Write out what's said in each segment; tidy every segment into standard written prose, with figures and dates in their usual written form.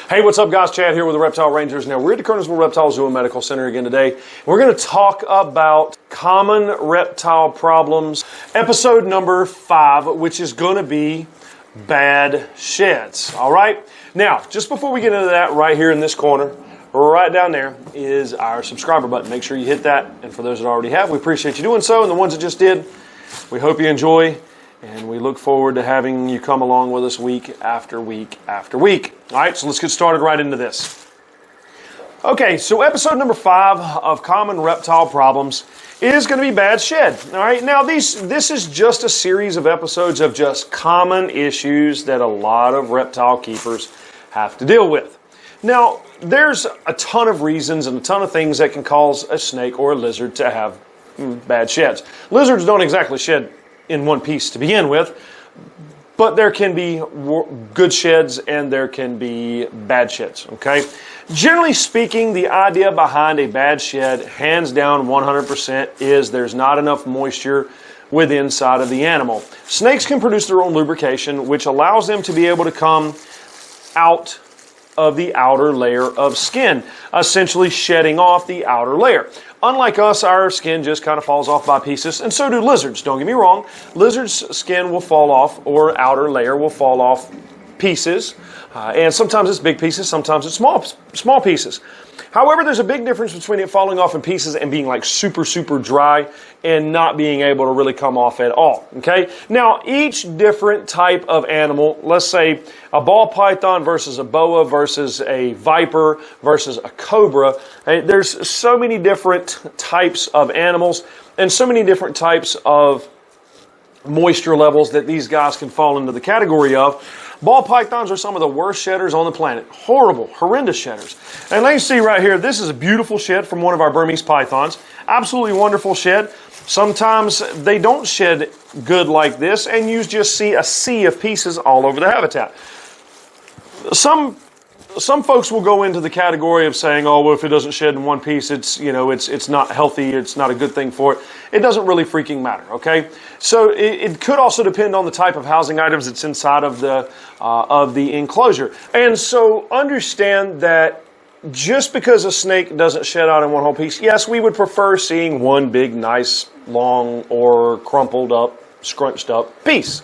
Hey, what's up guys? Chad here with the Reptile Rangers. Now we're at the Kernersville Reptile Zoo and Medical Center again today. We're going to talk about common reptile problems, episode number 5, which is going to be bad sheds. All right. Now, just before we get into that, right here in this corner, right down there is our subscriber button. Make sure you hit that. And for those that already have, we appreciate you doing so. And the ones that just did, we hope you enjoy. And we look forward to having you come along with us week after week after week. All right, so let's get started right into this. Okay, so episode number 5 of Common Reptile Problems is going to be bad shed. All right, now this is just a series of episodes of just common issues that a lot of reptile keepers have to deal with. Now, there's a ton of reasons and a ton of things that can cause a snake or a lizard to have bad sheds. Lizards don't exactly shed in one piece to begin with, but there can be good sheds and there can be bad sheds, okay? Generally speaking, the idea behind a bad shed, hands down 100%, is there's not enough moisture within inside of the animal. Snakes can produce their own lubrication, which allows them to be able to come out of the outer layer of skin, essentially shedding off the outer layer. Unlike us, our skin just kind of falls off by pieces, and so do lizards. Don't get me wrong. Lizards' skin will fall off, or outer layer will fall off pieces, and sometimes it's big pieces, sometimes it's small pieces. However, there's a big difference between it falling off in pieces and being like super, super dry and not being able to really come off at all, okay? Now, each different type of animal, let's say a ball python versus a boa versus a viper versus a cobra, there's so many different types of animals and so many different types of moisture levels that these guys can fall into the category of. Ball pythons are some of the worst shedders on the planet. Horrible, horrendous shedders. And let you see right here, this is a beautiful shed from one of our Burmese pythons. Absolutely wonderful shed. Sometimes they don't shed good like this, and you just see a sea of pieces all over the habitat. Some folks will go into the category of saying, oh, well, if it doesn't shed in one piece, it's not healthy, it's not a good thing for it. It doesn't really freaking matter, okay? So it could also depend on the type of housing items that's inside of the enclosure. And so understand that just because a snake doesn't shed out in one whole piece, yes, we would prefer seeing one big, nice, long, or crumpled up, scrunched up piece.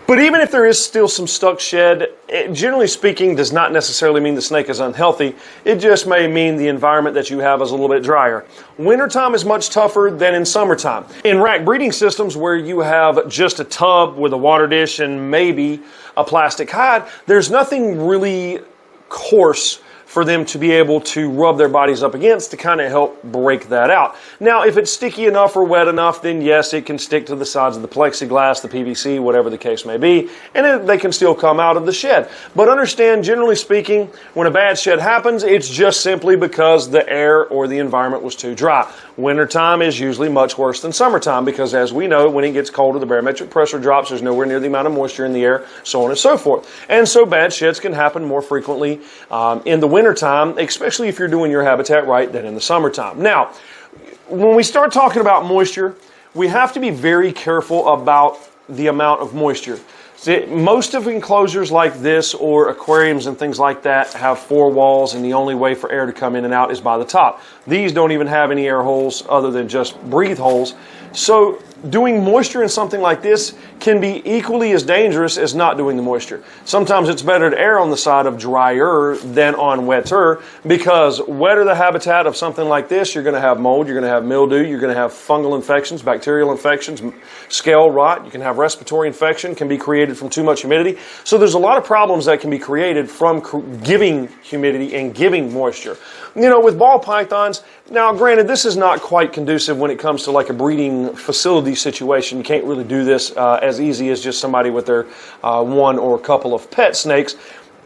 But even if there is still some stuck shed, it, generally speaking, does not necessarily mean the snake is unhealthy. It just may mean the environment that you have is a little bit drier. Wintertime is much tougher than in summertime. In rack breeding systems where you have just a tub with a water dish and maybe a plastic hide, there's nothing really coarse for them to be able to rub their bodies up against to kind of help break that out. Now, if it's sticky enough or wet enough, then yes, it can stick to the sides of the plexiglass, the PVC, whatever the case may be, and they can still come out of the shed. But understand, generally speaking, when a bad shed happens, it's just simply because the air or the environment was too dry. Wintertime is usually much worse than summertime because, as we know, when it gets colder, the barometric pressure drops, there's nowhere near the amount of moisture in the air, so on and so forth. And so bad sheds can happen more frequently in the wintertime, especially if you're doing your habitat right, than in the summertime. Now, when we start talking about moisture, we have to be very careful about the amount of moisture. See, most of enclosures like this or aquariums and things like that have 4 walls, and the only way for air to come in and out is by the top. These don't even have any air holes other than just breathe holes. So doing moisture in something like this can be equally as dangerous as not doing the moisture. Sometimes it's better to err on the side of drier than on wetter, because wetter the habitat of something like this, you're going to have mold, you're going to have mildew, you're going to have fungal infections, bacterial infections, scale rot, you can have respiratory infection, can be created from too much humidity. So there's a lot of problems that can be created from giving humidity and giving moisture. You know, with ball pythons, now granted, this is not quite conducive when it comes to like a breeding facility situation. You can't really do this as easy as just somebody with their one or a couple of pet snakes.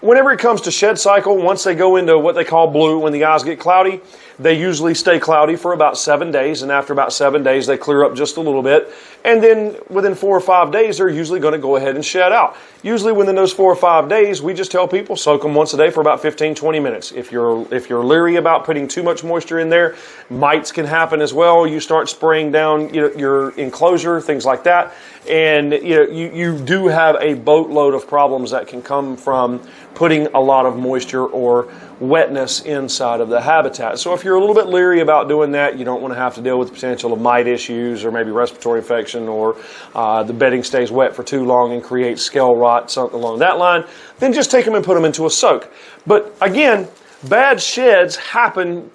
Whenever it comes to shed cycle, once they go into what they call blue, when the eyes get cloudy, They usually stay cloudy for about 7 days, and after about 7 days, they clear up just a little bit. And then within 4 or 5 days, they're usually going to go ahead and shed out. Usually within those 4 or 5 days, we just tell people soak them once a day for about 15, 20 minutes. If you're leery about putting too much moisture in there, mites can happen as well. You start spraying down your enclosure, things like that. And you do have a boatload of problems that can come from putting a lot of moisture or wetness inside of the habitat. So if you're a little bit leery about doing that, you don't want to have to deal with the potential of mite issues or maybe respiratory infection, or the bedding stays wet for too long and creates scale rot, something along that line, then just take them and put them into a soak. But again, bad sheds happen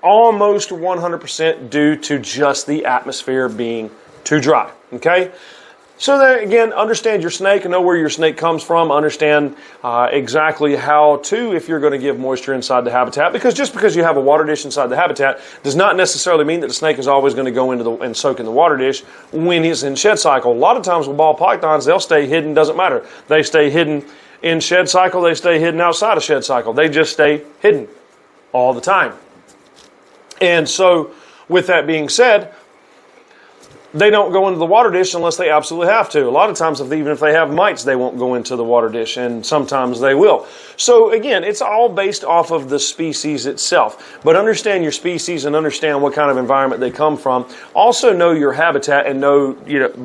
almost 100% due to just the atmosphere being too dry, okay? So then again, understand your snake and know where your snake comes from. Understand exactly how to, if you're going to give moisture inside the habitat, because just because you have a water dish inside the habitat does not necessarily mean that the snake is always going to go into and soak in the water dish when he's in shed cycle. A lot of times with ball pythons, they'll stay hidden, doesn't matter. They stay hidden in shed cycle, they stay hidden outside of shed cycle. They just stay hidden all the time. And so with that being said, they don't go into the water dish unless they absolutely have to. A lot of times, even if they have mites, they won't go into the water dish, and sometimes they will. So again, it's all based off of the species itself. But understand your species and understand what kind of environment they come from. Also know your habitat and know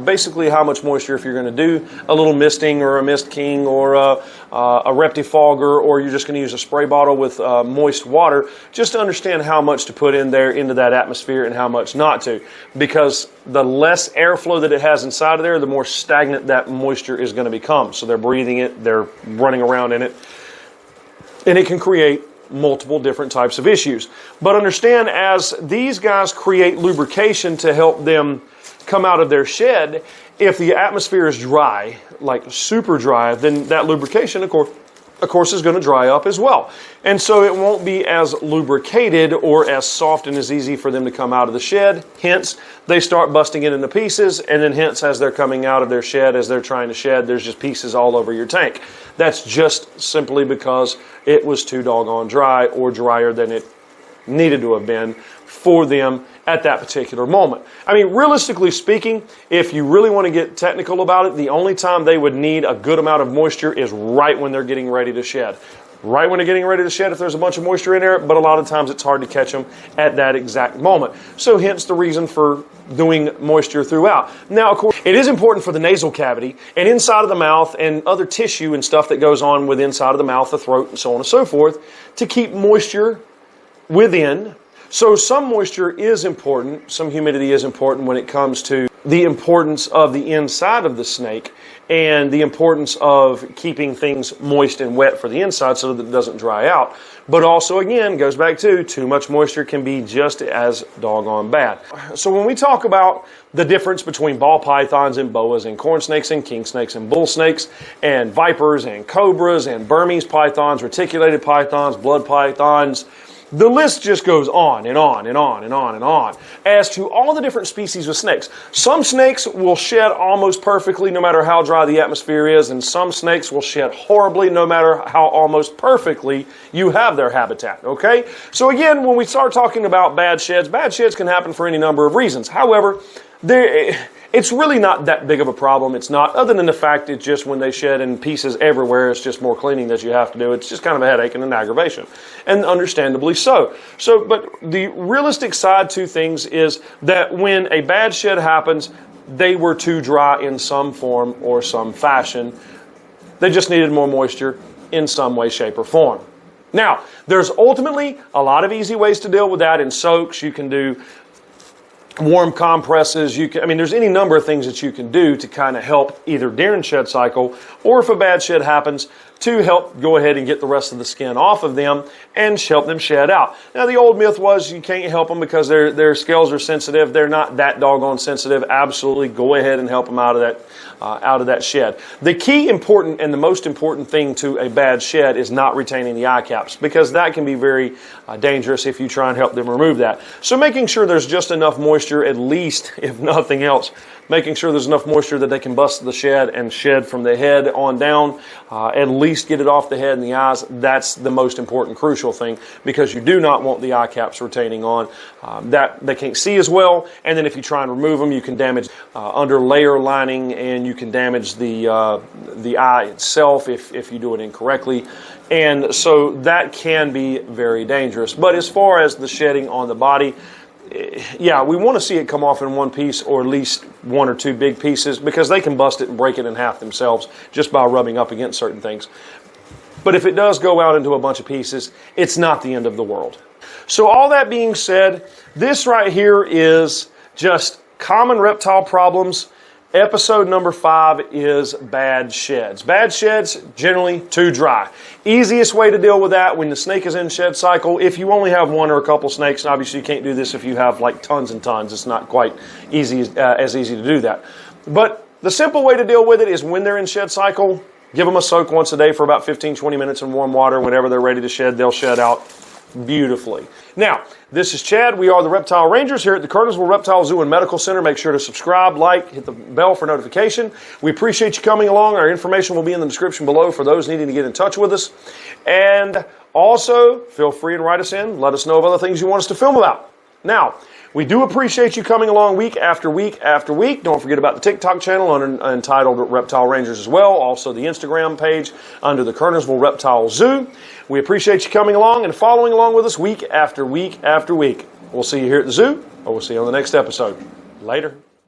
basically how much moisture, if you're going to do a little misting or a mist king or a rectifogger, or you're just going to use a spray bottle with moist water, just to understand how much to put in there into that atmosphere and how much not to. Because the less airflow that it has inside of there, the more stagnant that moisture is going to become. So they're breathing it, they're running around in it, and it can create multiple different types of issues. But understand, as these guys create lubrication to help them come out of their shed, if the atmosphere is dry, like super dry, then that lubrication, of course, is going to dry up as well. And so it won't be as lubricated or as soft and as easy for them to come out of the shed. Hence, they start busting it into pieces, and then hence, as they're coming out of their shed, as they're trying to shed, there's just pieces all over your tank. That's just simply because it was too doggone dry, or drier than it needed to have been for them at that particular moment. I mean, realistically speaking, if you really want to get technical about it, the only time they would need a good amount of moisture is right when they're getting ready to shed. Right when they're getting ready to shed, if there's a bunch of moisture in there, but a lot of times it's hard to catch them at that exact moment. So hence the reason for doing moisture throughout. Now, of course, it is important for the nasal cavity and inside of the mouth and other tissue and stuff that goes on with inside of the mouth, the throat, and so on and so forth, to keep moisture within. So some moisture is important, some humidity is important when it comes to the importance of the inside of the snake and the importance of keeping things moist and wet for the inside so that it doesn't dry out. But also, again, goes back to too much moisture can be just as doggone bad. So when we talk about the difference between ball pythons and boas and corn snakes and king snakes and bull snakes and vipers and cobras and Burmese pythons, reticulated pythons, blood pythons, the list just goes on and on and on and on and on as to all the different species of snakes. Some snakes will shed almost perfectly no matter how dry the atmosphere is, and some snakes will shed horribly no matter how almost perfectly you have their habitat, okay? So again, when we start talking about bad sheds can happen for any number of reasons. However, it's really not that big of a problem. It's not, other than the fact it's just when they shed in pieces everywhere, it's just more cleaning that you have to do. It's just kind of a headache and an aggravation, and understandably so. But the realistic side to things is that when a bad shed happens, they were too dry in some form or some fashion. They just needed more moisture in some way, shape, or form. Now, there's ultimately a lot of easy ways to deal with that in soaks. You can do warm compresses, there's any number of things that you can do to kind of help either during shed cycle, or if a bad shed happens, to help go ahead and get the rest of the skin off of them and help them shed out. Now, the old myth was you can't help them because their scales are sensitive. They're not that doggone sensitive. Absolutely go ahead and help them out of that shed. The key important and the most important thing to a bad shed is not retaining the eye caps, because that can be very dangerous if you try and help them remove that. So making sure there's just enough moisture, at least, if nothing else, making sure there's enough moisture that they can bust the shed and shed from the head on down, at least get it off the head and the eyes. That's the most important, crucial thing, because you do not want the eye caps retaining on. That they can't see as well, and then if you try and remove them, you can damage under layer lining, and you can damage the eye itself if you do it incorrectly. And so that can be very dangerous. But as far as the shedding on the body, yeah, we want to see it come off in one piece, or at least one or two big pieces, because they can bust it and break it in half themselves just by rubbing up against certain things. But if it does go out into a bunch of pieces, it's not the end of the world. So all that being said, this right here is just common reptile problems. Episode number 5 is bad sheds. Bad sheds, generally too dry. Easiest way to deal with that when the snake is in shed cycle, if you only have one or a couple snakes, and obviously you can't do this if you have like tons and tons. It's not quite as easy to do that. But the simple way to deal with it is when they're in shed cycle, give them a soak once a day for about 15-20 minutes in warm water. Whenever they're ready to shed, they'll shed out beautifully. Now, this is Chad. We are the Reptile Rangers here at the Kernersville Reptile Zoo and Medical Center. Make sure to subscribe, like, hit the bell for notification. We appreciate you coming along. Our information will be in the description below for those needing to get in touch with us. And also, feel free and write us in. Let us know of other things you want us to film about. Now, we do appreciate you coming along week after week after week. Don't forget about the TikTok channel entitled Reptile Rangers as well. Also the Instagram page under the Kernersville Reptile Zoo. We appreciate you coming along and following along with us week after week after week. We'll see you here at the zoo, or we'll see you on the next episode. Later.